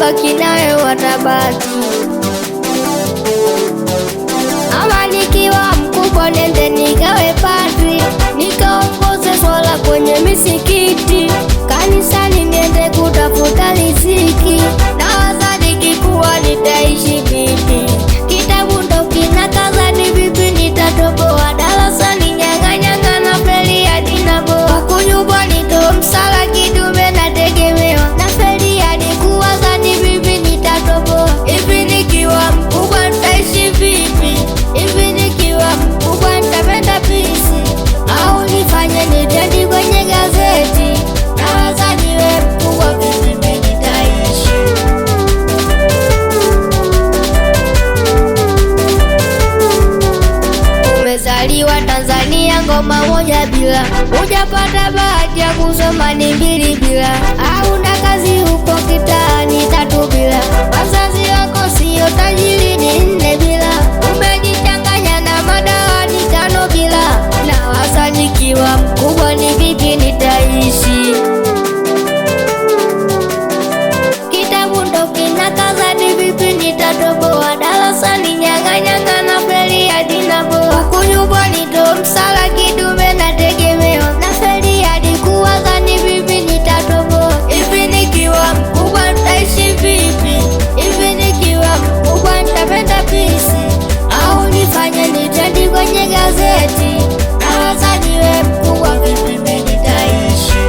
waliobaki nawe watabaki. Ama nikiwa mkubwa nende nikawe padri, nikaongoze swala kwenye misikiti, kanisani niende kutafuta riziki, na wazadiki kuwa nitaishi vipi. Kitabu ndo kinakaza ni vipi nitatoboa, darasani nyang'anyanga na feli hadi naboa, kunyumbani ndo msala kidume nategemewa, na feli hadi kuwaza ni vipi nitatoboa. Hivi nikiwa mkubwa nitaishi vipi? Hivi nikiwa mkubwa nitapenda pisi, au nifanye nitendi kwenye gazeti, na waza niwe mkubwa vipi nitaishi. Umezaliwa Tanzania ngoma moja bila, hujapata bahati ya kusoma ni mbili bila, hauna kazi huko kitaani tatu bila, wazazi wako sio tajiri ni nne bila, umejichanganya na madawa ni tano bila, na waza nikiwa mkubwa ni vipi nitaishi. Kitabu ndo kinakaza ni vipi nitatoboa, darasani nyang'anyanga na feli hadi naboa, kunyumbani ndo msala kidume nategemewa, na feli hadi kuwaza ni vipi nitatoboa. Hivi nikiwa mkubwa nitaishi vipi? Hivi nikiwa mkubwa nitapenda pisi, au nifanye nitendi kwenye gazeti, na waza niwe mkubwa vipi nitaishi.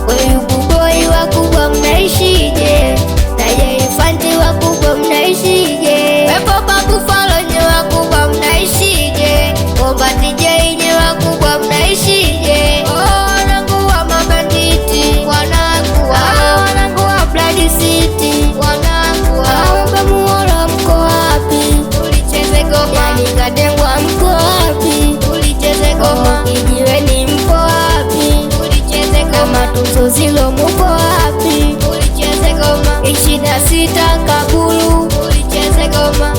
Weyububoi wakubwa mnaishije? Na Elefanti wakubwa mnaishije? Pepo Bakufalo nye wakubwa mnaishije? Bomba DJ nye wakubwa mnaishije? Wanangu wa mabanditi, wanangu wa Blood City, wanangu wa Muholo mko wapi? Tulicheze goma. Yani Kadengwa mko wapi? Tulicheze goma. Kijiweni mko wapi? Tulicheze goma. Tuzozilo mko wapi? Tulicheze goma. 26 Kabulu tulicheze goma.